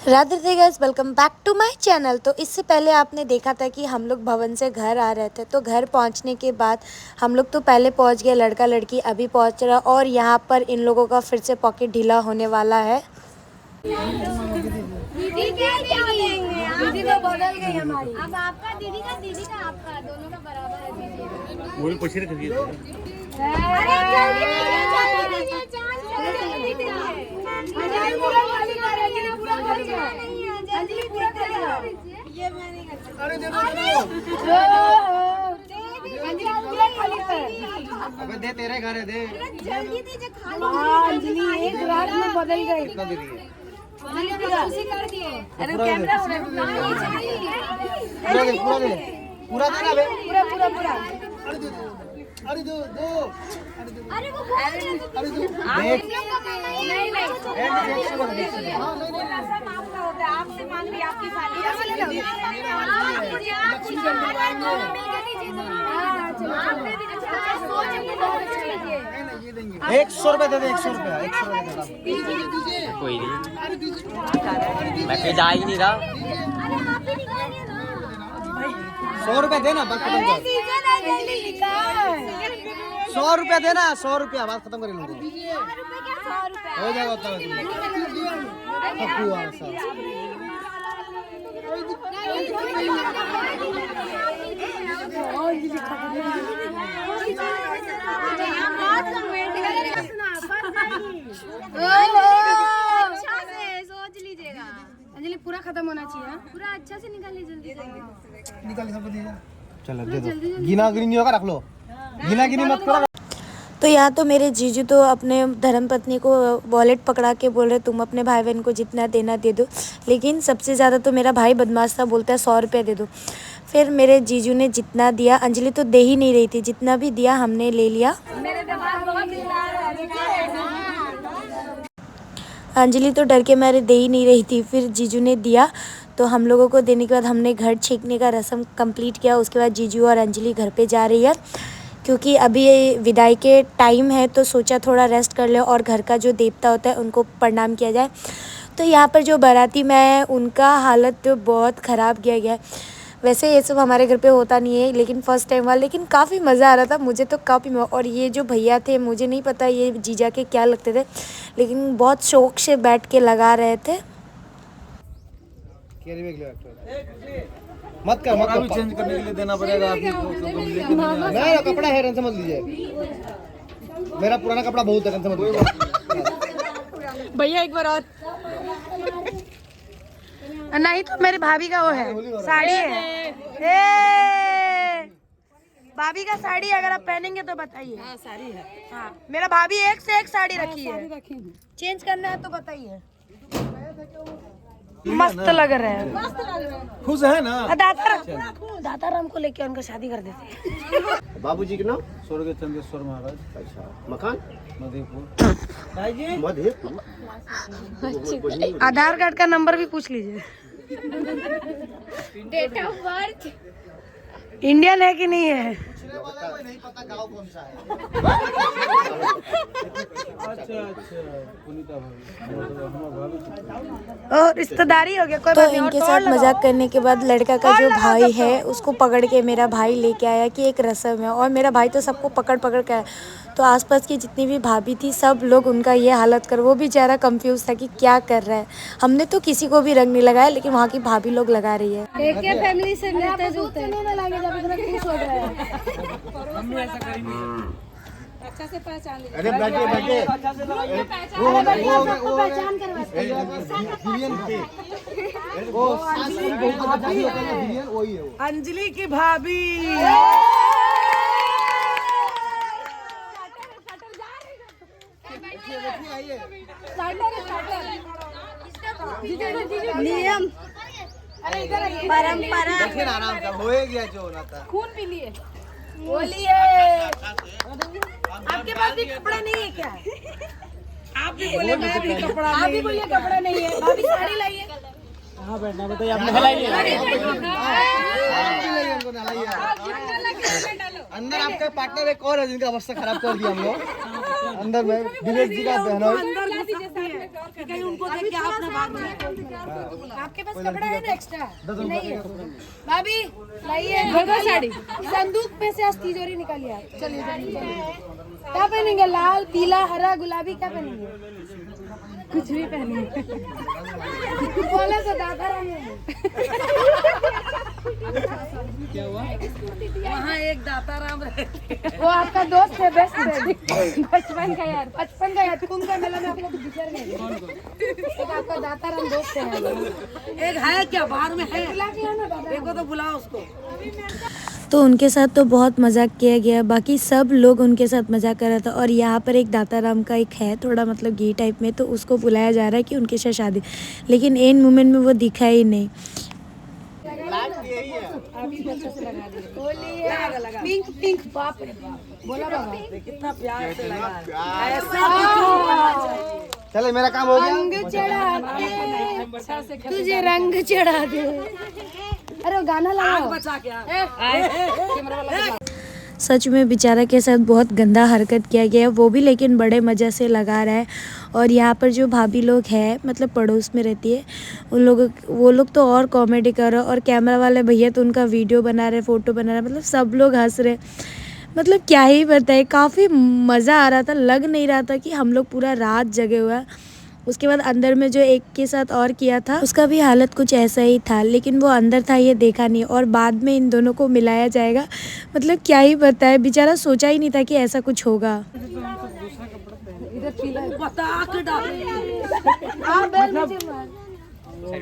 Radhe Radhe guys, welcome back to my channel. तो इससे पहले आपने देखा था कि हम लोग भवन से घर आ रहे थे। तो घर पहुंचने के बाद हम लोग तो पहले पहुंच गए, लड़का लड़की अभी पहुंच रहा, और यहां पर इन लोगों का फिर से पॉकेट ढीला होने वाला है। दीदी क्या देंगे? दीदी को बदल गई हमारी। अब आपका दीदी का आपका दोनों का बराबर है दीदी। वो भी पूछ रही थी। अरे जल्दी कीजिए, पूरा खाली कर, अंजलि पूरा खाली कर, अंजलि पूरा खाली कर। ये मैं नहीं कर सकती। अरे देखो अंजलि पूरा खाली कर। अबे दे, तेरे घर है, दे जल्दी दीजिए, खाली। अंजलि एक रात में बदल गई। कितना दे दिए? उसी कर दिए। अरे कैमरा हो रहा है, पूरा दे, पूरा दे, पूरा दे ना बे। पूरा पूरा पूरा। अरे दो दो, अरे वो बोल रहे हैं अरे दो नहीं नहीं आपसे मांग रही आपकी साली। ₹100 दे दे, ₹100, ₹100 दे दे। कोई नहीं, मैं कहीं जा ही नहीं रहा। ₹100 देना, बात खत्म कर। ₹100 देना, ₹100, बात खत्म कर लूंगा। हो जाएगा उतना में। अच्छा से सोच लीजिएगा। अंजलि पूरा खत्म होना चाहिए, पूरा अच्छा से निकालिए जल्दी से। निकाल सब दे। चलो दे दो, गिना गिनी नहीं होगा, रख लो, गिना गिनी मत करो। तो यहाँ तो मेरे जीजू तो अपने धर्मपत्नी को वॉलेट पकड़ा के बोल रहे तुम अपने भाई बहन को जितना देना दे दो। लेकिन सबसे ज़्यादा तो मेरा भाई बदमाश था, बोलता है ₹100 दे दो। फिर मेरे जीजू ने जितना दिया, अंजलि तो दे ही नहीं रही थी, जितना भी दिया हमने ले लिया। अंजलि तो डर के मारे दे ही नहीं रही थी। फिर जीजू ने दिया, तो हम लोगों को देने के बाद हमने घर छेकने का रस्म कंप्लीट किया। उसके बाद जीजू और अंजलि घर पे जा रही है, क्योंकि अभी विदाई के टाइम है, तो सोचा थोड़ा रेस्ट कर ले और घर का जो देवता होता है उनको प्रणाम किया जाए। तो यहाँ पर जो बाराती में है उनका हालत तो बहुत ख़राब किया गया है। वैसे ये सब हमारे घर पे होता नहीं है, लेकिन फ़र्स्ट टाइम हुआ, लेकिन काफ़ी मज़ा आ रहा था मुझे तो काफ़ी। और ये जो भैया थे, मुझे नहीं पता ये जीजा के क्या लगते थे, लेकिन बहुत शौक से बैठ के लगा रहे थे। मत कर, चेंज करने के लिए देना पड़ेगा आपको। नहीं, कपड़ा है, टेंशन मत लीजिए। मेरा पुराना कपड़ा बहुत है, टेंशन मत लीजिए। भैया एक बार और नहीं तो मेरी भाभी का वो है, साड़ी है। भाभी का साड़ी अगर आप पहनेंगे तो बताइए। हाँ, साड़ी है। हाँ, मेरा भाभी एक से एक साड़ी रखी है, चेंज करना है तो बताइए। मस्त लग रहा है, खुश है ना? दाता राम को लेके उनका शादी कर देते हैं। बाबूजी के नाम स्वर्गीय चंद्रेश्वर महाराज। अच्छा, मकान मधेपुर। आधार कार्ड का नंबर भी पूछ लीजिए। डेट ऑफ बर्थ इंडियन है कि नहीं है? नहीं पता गाँव कौन सा है। अच्छा, और रिश्तेदारी हो गया कोई तो बात नहीं। इनके साथ मजाक करने के बाद लड़का का जो भाई है उसको पकड़ के मेरा भाई लेके आया कि एक रस्म है। और मेरा भाई तो सबको पकड़ पकड़ के आया। तो आसपास की जितनी भी भाभी थी, सब लोग उनका ये हालत कर, वो भी बेचारा कंफ्यूज था कि क्या कर रहा है। हमने तो किसी को भी रंग नहीं लगाया, लेकिन वहाँ की भाभी लोग लगा रही है। एक फैमिली से मिलते जुलते हैं। हम ऐसा करेंगे, अच्छा से पहचान लीजिए। अरे बैठिए बैठिए, वो पहचान करवाते हैं। वही है अंजलि की भाभी। नियम परंपरा आराम से हो गया जो होना था। खून पी लिए। बोलिए, आपके पास भी कपड़ा नहीं है क्या? आप भी बोले मैं भी कपड़ा, आप भी बोलिए कपड़ा नहीं है। भाभी साड़ी लाइए। कहाँ बैठना बताइए, आपने हिलाई लिया। अंदर आपका पार्टनर एक और है जिनका अवस्था खराब कर दिया हम लोग। अंदर में विवेक जी का बहनोई। कहीं उनको देख के आप ना भाग जाए। आपके पास कपड़ा है ना एक्स्ट्रा? नहीं है भाभी, लाइए साड़ी। संदूक में से आज तिजोरी निकालिए आप। चलिए क्या पहनेंगे? लाल, पीला, हरा, गुलाबी, क्या पहनेंगे? कुछ भी पहनेंगे। बोले तो दादा राम क्या हुआ? वहाँ एक दाता राम रहते, वो आपका दोस्त है, बेस्ट फ्रेंड, बचपन का यार, बचपन का यार। कुंभ का मेला में आप लोग बिछड़ गए। एक आपका दाता राम दोस्त है, एक है क्या बाहर में है, देखो तो बुलाओ उसको। तो उनके साथ तो बहुत मज़ाक किया गया, बाकी सब लोग उनके साथ मज़ाक कर रहा था। और यहाँ पर एक दाताराम का एक है थोड़ा मतलब गे टाइप में, तो उसको बुलाया जा रहा है कि उनके साथ शादी, लेकिन एन मोमेंट में वो दिखा ही नहीं। पिंक पिंक, बाप रे बाप, बोला बाबा कितना प्यार से लगा। चले मेरा काम हो गया। रंग चढ़ा के तुझे रंग चढ़ा दे। अरे वो गाना लगाओ, बचा के सच में बेचारा के साथ बहुत गंदा हरकत किया गया है, वो भी लेकिन बड़े मज़े से लगा रहा है। और यहाँ पर जो भाभी लोग हैं मतलब पड़ोस में रहती है, वो लोग तो और कॉमेडी कर रहे हैं, और कैमरा वाले भैया तो उनका वीडियो बना रहे, फ़ोटो बना रहे, मतलब सब लोग हंस रहे। मतलब क्या ही बताए, काफ़ी मज़ा आ रहा था। लग नहीं रहा था कि हम लोग पूरा रात जगे हुआ है। उसके बाद अंदर में जो एक के साथ और किया था उसका भी हालत कुछ ऐसा ही था, लेकिन वो अंदर था ये देखा नहीं, और बाद में इन दोनों को मिलाया जाएगा। मतलब क्या ही बताए, बेचारा सोचा ही नहीं था कि ऐसा कुछ होगा।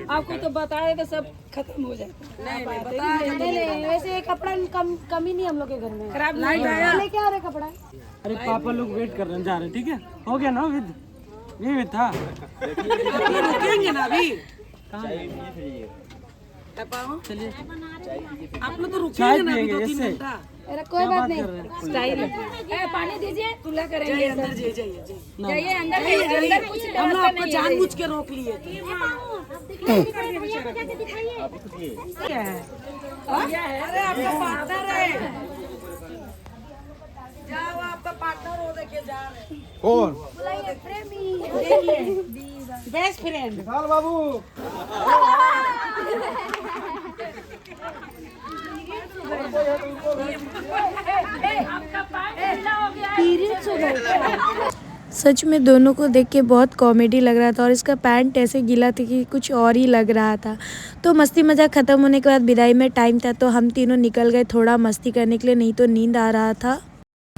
आपको तो बताए तो सब खत्म हो जाए। नहीं, वैसे ये कपड़ा कमी नहीं हम लोग के घर में, खराब नहीं लेके आ रहे कपड़ा। अरे पापा लोग वेट कर रहे हैं, जा रहे हैं, ठीक है? हो गया ना विद? ये विद था। रुकेंगे ना अभी, चलिए आप लोग तो रुकेंगे ना अभी 2-3 घंटा। अरे कोई बात नहीं, स्टाइल है। पानी दीजिए, तुला करेंगे। अंदर जाइए, अंदर कुछ हम लोग आपको जानबूझ के रोक लिए थे। क्या है? अरे आपका पार्टनर है, जाओ आपका पार्टनर हो, देखिए जा रहे हैं। कौन? प्रेमी, देखिए बेस्ट फ्रेंड विशाल बाबू। सच में दोनों को देख के बहुत कॉमेडी लग रहा था, और इसका पैंट ऐसे गीला था कि कुछ और ही लग रहा था। तो मस्ती मजाक ख़त्म होने के बाद विदाई में टाइम था, तो हम तीनों निकल गए थोड़ा मस्ती करने के लिए, नहीं तो नींद आ रहा था।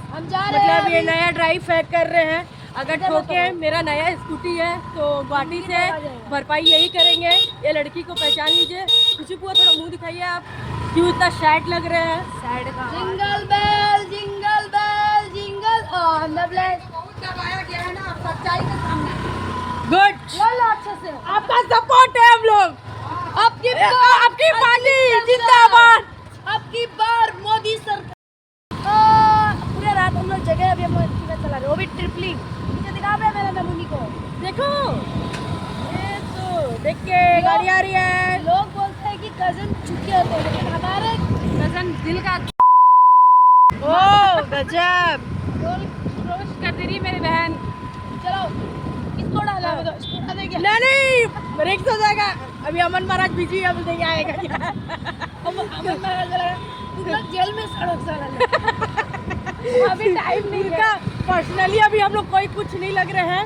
हम जा रहे हैं, मतलब ये नया ड्राइव पैक कर रहे हैं। अगर ठोके, मेरा नया स्कूटी है तो गुवाहाटी से भरपाई यही करेंगे। ये लड़की को पहचान लीजिए, कुछ हुआ थोड़ा मुंह दिखाइए आप, क्यों इतना सैड लग रहे हैं? सैड का jingle bell jingle bell jingle on the blade दबाया गया है ना सच्चाई के सामने। गुड, बोलो अच्छे से। आपका सपोर्ट है हम लोग, आपकी पार्टी जिंदाबाद, आपकी बार मोदी सरकार। पूरे रात हम लोग जगह, अभी हम चला रहे, वो भी ट्रिपली। दिखा रहे मेरा नमूनी को, देखो ये तो देख के गाड़ी आ रही है। लोग बोलते हैं कि कजन चुके होते हैं, लेकिन हमारे कजन दिल का। ओ गजब, रोज कर दे रही मेरी बहन। चलो इसको डाला, नहीं ब्रेक हो जाएगा। अभी अमन महाराज बिजी है, अब नहीं आएगा क्या? अमन महाराज जेल में सड़क सारा अभी टाइम नहीं है। पर्सनली अभी हम लोग कोई कुछ नहीं लग रहे हैं।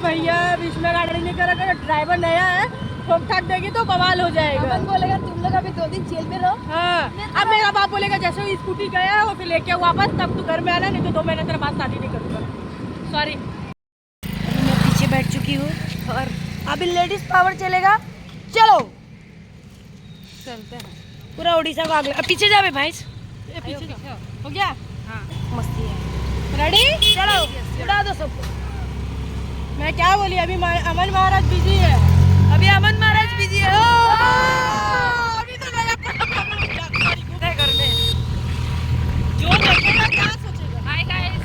भैया बीच में गाड़ी नहीं कर रहा, ड्राइवर नया है, ठोक ठाक देगी तो बवाल हो जाएगा। अपन बोलेगा तुम लोग अभी 2 दिन जेल में रहो। हाँ, अब मेरा बाप बोलेगा जैसे वो स्कूटी गया है वो फिर लेके वापस, तब तू घर में आना, नहीं तो 2 महीने तेरे बाद शादी नहीं करूँगा। सॉरी, मैं पीछे बैठ चुकी हूँ और अभी लेडीज पावर चलेगा। चलो चलते हैं, पूरा उड़ीसा को आगे। पीछे जावे भाई, पीछे हो गया। हाँ मस्ती है, रेडी? चलो उड़ा दो सबको। मैं क्या बोली, अभी अमन महाराज बिजी है, अभी अमन महाराज बिजी है। अभी तो घर में जो देखेगा क्या सोचेगा। Hi guys,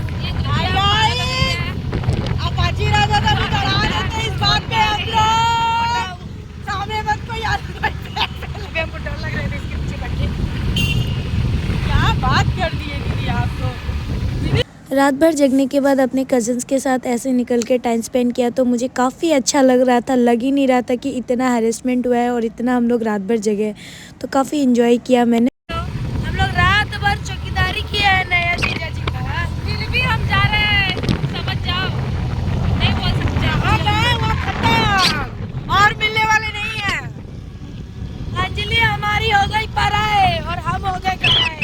hi guys, Apache राजा का भी डरा देते इस बात पे हम लोग। सामने मत कोई याद हमको डर लग रहा है इसके पीछे बैठ के। क्या बात कर दी है दीदी आप तो। रात भर जगने के बाद अपने कज़न्स के साथ ऐसे निकल के टाइम स्पेंड किया तो मुझे काफ़ी अच्छा लग रहा था। लग ही नहीं रहा था कि इतना हैरेसमेंट हुआ है और इतना हम लोग रात भर जगे, तो काफ़ी इन्जॉय किया मैंने। हम लोग रात भर चौकीदारी किया है नया जीजा जी का, फिर भी हम जा रहे हैं, समझ जाओ, नहीं बोल सकते वहाँ खत्म और मिलने वाले नहीं है। अंजलि हमारी हो गई पराए और हम हो गए कराए।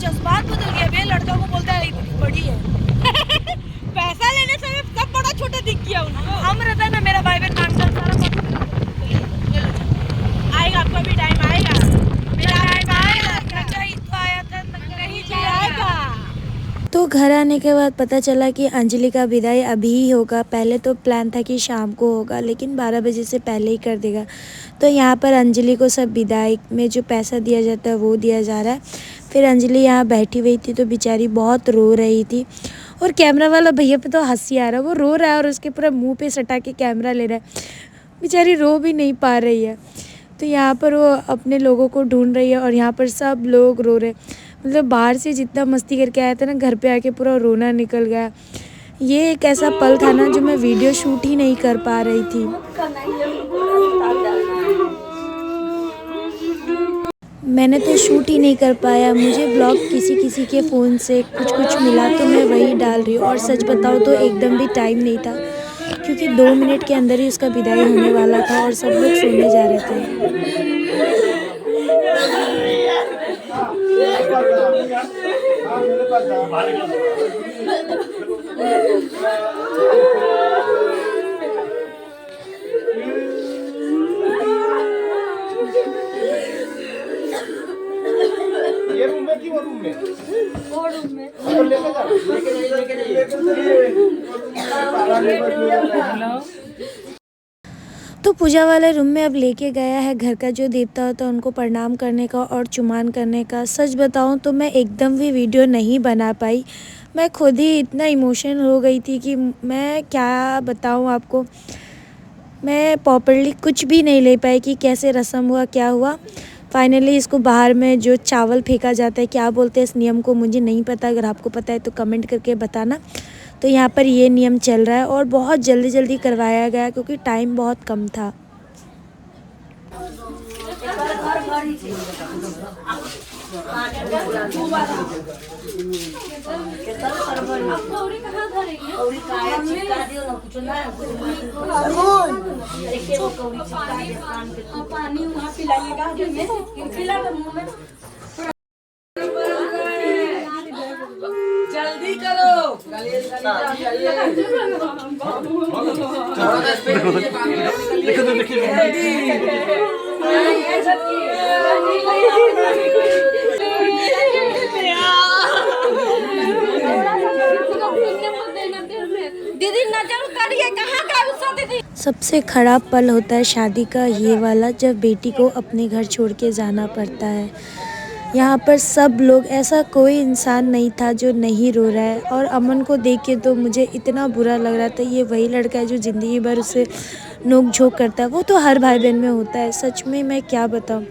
जज्बात बदल गए बे, लड़का को बोलता है इतनी बड़ी है पैसा लेने से सब बड़ा छोटा दिख गया उनको। हम रहता है ना, मेरा भाई बहन काम कर सारा आएगा, आपका भी टाइम आएगा, मेरा टाइम आएगा, तो आया था नहीं आएगा। तो घर आने के बाद पता चला कि अंजलि का विदाई अभी ही होगा। पहले तो प्लान था कि शाम को होगा, लेकिन 12 बजे से पहले ही कर देगा। तो यहाँ पर अंजलि को सब विदाई में जो पैसा दिया जाता है वो दिया जा रहा है। फिर अंजलि यहाँ बैठी हुई थी तो बेचारी बहुत रो रही थी, और कैमरा वाला भैया पे तो हंसी आ रहा है, वो रो रहा है और उसके पूरा मुंह पे सटा के कैमरा ले रहा है, बेचारी रो भी नहीं पा रही है। तो यहाँ पर वो अपने लोगों को ढूंढ रही है और यहाँ पर सब लोग रो रहे, मतलब बाहर से जितना मस्ती करके आया था ना, घर पे आके पूरा रोना निकल गया। ये एक ऐसा पल था ना जो मैं वीडियो शूट ही नहीं कर पा रही थी। मैंने तो शूट ही नहीं कर पाया, मुझे ब्लॉग किसी के फ़ोन से कुछ मिला तो मैं वही डाल रही हूँ। और सच बताऊँ तो एकदम भी टाइम नहीं था, क्योंकि 2 मिनट के अंदर ही उसका विदाई होने वाला था और सब लोग सोने जा रहे थे। ये रूम में की वो रूम में तो पूजा वाले रूम में अब लेके गया है। घर का जो देवता होता है उनको प्रणाम करने का और चुमान करने का। सच बताऊं तो मैं एकदम भी वीडियो नहीं बना पाई, मैं खुद ही इतना इमोशनल हो गई थी कि मैं क्या बताऊं आपको। मैं प्रॉपर्ली कुछ भी नहीं ले पाई कि कैसे रस्म हुआ, क्या हुआ। फाइनली इसको बाहर में जो चावल फेंका जाता है, क्या बोलते हैं इस नियम को मुझे नहीं पता, अगर आपको पता है तो कमेंट करके बताना। तो यहाँ पर ये नियम चल रहा है और बहुत जल्दी करवाया गया क्योंकि टाइम बहुत कम था। जल्दी करो। दीदी नजर उतारिए, कहाँ का गुस्सा दीदी। सबसे खराब पल होता है शादी का ये वाला, जब बेटी को अपने घर छोड़ के जाना पड़ता है। यहाँ पर सब लोग, ऐसा कोई इंसान नहीं था जो नहीं रो रहा है। और अमन को देख के तो मुझे इतना बुरा लग रहा था। ये वही लड़का है जो ज़िंदगी भर उसे नोक झोंक करता है, वो तो हर भाई बहन में होता है। सच में मैं क्या बताऊँ।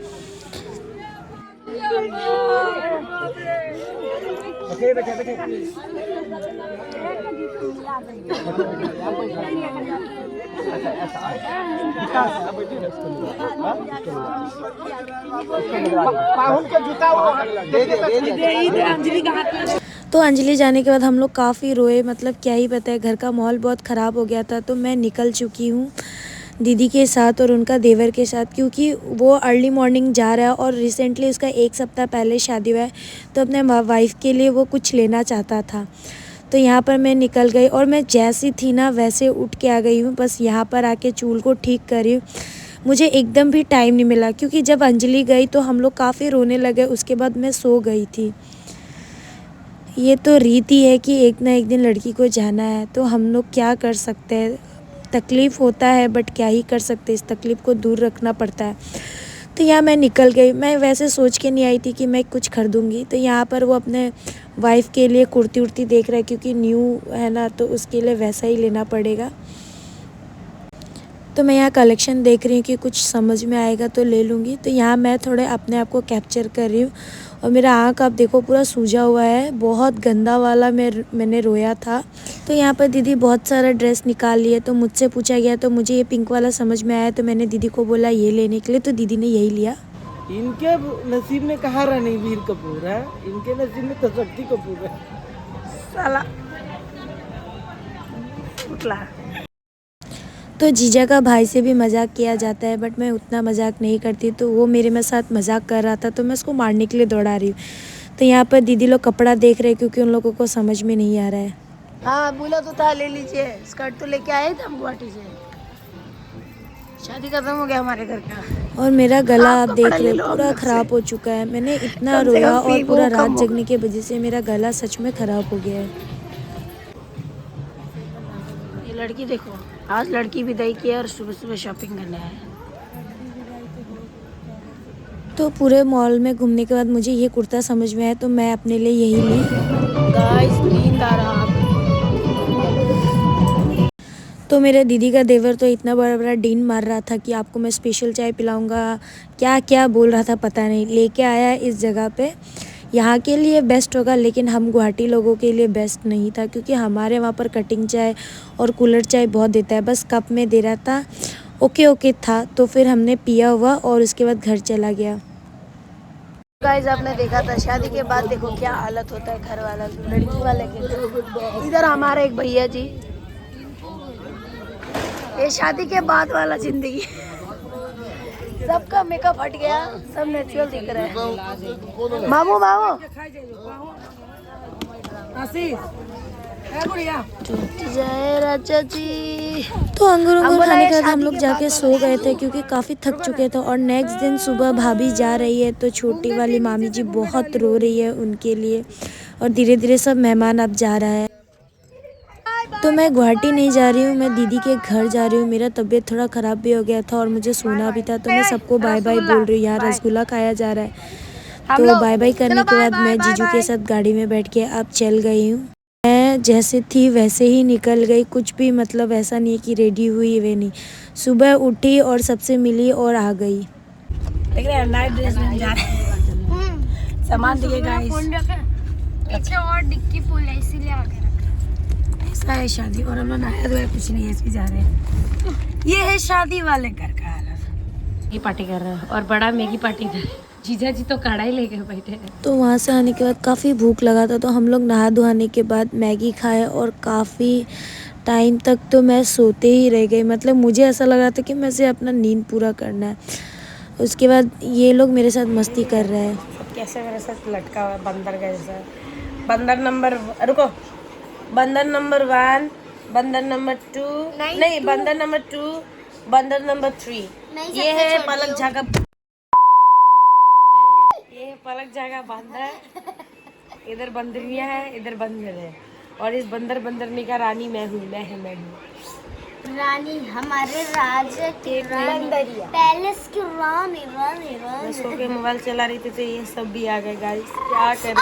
तो अंजलि जाने के बाद हम लोग काफ़ी रोए, मतलब क्या ही बताए, घर का माहौल बहुत ख़राब हो गया था। तो मैं निकल चुकी हूँ दीदी के साथ और उनका देवर के साथ, क्योंकि वो अर्ली मॉर्निंग जा रहा है और रिसेंटली उसका 1 सप्ताह पहले शादी हुआ है, तो अपने वाइफ के लिए वो कुछ लेना चाहता था। तो यहाँ पर मैं निकल गई और मैं जैसी थी ना वैसे उठ के आ गई हूँ। बस यहाँ पर आके चूल को ठीक करी हूँ। मुझे एकदम भी टाइम नहीं मिला, क्योंकि जब अंजलि गई तो हम लोग काफ़ी रोने लगे, उसके बाद मैं सो गई थी। ये तो रीति है कि एक ना एक दिन लड़की को जाना है, तो हम लोग क्या कर सकते हैं। तकलीफ़ होता है बट क्या ही कर सकते, इस तकलीफ़ को दूर रखना पड़ता है। तो यहाँ मैं निकल गई। मैं वैसे सोच के नहीं आई थी कि मैं कुछ खरीदूँगी। तो यहाँ पर वो अपने वाइफ के लिए कुर्ती उर्ती देख रहा है, क्योंकि न्यू है ना, तो उसके लिए वैसा ही लेना पड़ेगा। तो मैं यहाँ कलेक्शन देख रही हूँ कि कुछ समझ में आएगा तो ले लूँगी। तो यहाँ मैं थोड़े अपने आप को कैप्चर कर रही हूँ और मेरा आँख आप देखो पूरा सूजा हुआ है, बहुत गंदा वाला मैंने रोया था। तो यहाँ पर दीदी बहुत सारा ड्रेस निकाल लिए, तो मुझसे पूछा गया तो मुझे ये पिंक वाला समझ में आया, तो मैंने दीदी को बोला ये लेने के लिए, तो दीदी ने यही लिया। इनके नसीब में कहाँ रणवीर कपूर है, इनके नसीब में तो शक्ति कपूर है साला उठला। तो जीजा का भाई से भी मजाक किया जाता है, बट मैं उतना मजाक नहीं करती, तो वो मेरे साथ मजाक कर रहा था तो मैं उसको मारने के लिए दौड़ा रही हूँ। तो यहाँ पर दीदी लोग कपड़ा देख रहे हैं क्योंकि उन लोगों को समझ में नहीं आ रहा है। हाँ बोला तो था ले लीजिए, स्कर्ट तो लेके आए थे हम गुवाहाटी से, शादी खत्म हो गया हमारे घर का। और मेरा गला आप देख रहे हो पूरा ख़राब हो चुका है, मैंने इतना रोया और पूरा रात जगने की वजह से मेरा गला सच में ख़राब हो गया है। ये लड़की देखो, आज लड़की विदाई की है और सुबह सुबह शॉपिंग करने आए। तो पूरे मॉल में घूमने के बाद मुझे ये कुर्ता समझ में आया तो मैं अपने लिए यही ली। गाइस नींद आ रहा है। तो मेरे दीदी का देवर तो इतना बड़ा बड़ा डीन मार रहा था कि आपको मैं स्पेशल चाय पिलाऊंगा, क्या क्या बोल रहा था पता नहीं। लेके आया इस जगह पे, यहाँ के लिए बेस्ट होगा लेकिन हम गुवाहाटी लोगों के लिए बेस्ट नहीं था क्योंकि हमारे वहाँ पर कटिंग चाय और कूलर चाय बहुत देता है, बस कप में दे रहा था। ओके था, तो फिर हमने पिया हुआ और उसके बाद घर चला गया। गाइस आपने देखा था शादी के बाद देखो क्या हालत होता है घर वाला लड़की वाले के। इधर हमारे एक भैया जी, ये शादी के बाद वाला जिंदगी, सबका मेकअप हट गया, सब नेचुरल दिख रहा है। मामू टूट जाए राजा जी। तो अंगूर खाने के बाद हम लोग जाके सो गए थे क्योंकि काफ़ी थक चुके थे। और नेक्स्ट दिन सुबह भाभी जा रही है तो छोटी वाली मामी जी बहुत रो रही है उनके लिए, और धीरे धीरे सब मेहमान अब जा रहा है। तो मैं गुवाहाटी नहीं जा रही हूँ, मैं दीदी के घर जा रही हूँ। मेरा तबीयत थोड़ा ख़राब भी हो गया था और मुझे सोना भी था, तो मैं सबको बाय बाय बोल रही हूँ। यहाँ रसगुल्ला खाया जा रहा है। तो बाय बाय करने के बाद मैं जीजू के साथ गाड़ी में बैठ के अब चल गई हूँ। मैं जैसे थी वैसे ही निकल गई, कुछ भी मतलब ऐसा नहीं है कि रेडी हुई वे नहीं। सुबह उठी और सबसे मिली और आ गई। देख रहे हैं नाइट ड्रेस में जा रहे हैं, सामान दिए गाइस। पीछे और डिक्की फुल है इसीलिए आगे रखा। ऐसा है शादी, और हम लोग नहाया धोया कुछ नहीं है, इसमें जा रहे हैं। ये है शादी वाले घर का हालत। ये पार्टी कर रहे हैं और बड़ा मैगी पार्टी कर रहे हैं। जीजा जी तो कढ़ाई लेके बैठे हैं। तो वहाँ से आने के बाद काफ़ी भूख लगा था, तो हम लोग नहा धोने के बाद मैगी खाए और काफ़ी टाइम तक तो मैं सोते ही रह गई। मतलब मुझे ऐसा लगा था कि मैं से अपना नींद पूरा करना है। उसके बाद ये लोग मेरे साथ मस्ती कर रहे हैं। कैसे मेरे साथ लटका हुआ है बंदर का जैसा। बंदर नंबर 1, बंदर नंबर 2, नहीं बंदर नंबर 2, बंदर नंबर 3। ये है पलक झाका, ये पलक झाका बंदर। इधर बंदरियां है, इधर बंदर है, और इस बंदरनी का रानी मैं हूँ। रानी हमारे राज्य की रानी, पैलेस की रानी। मैं सो के मोबाइल चला रही थी तो ये सब भी आ गए गाइस, क्या करें।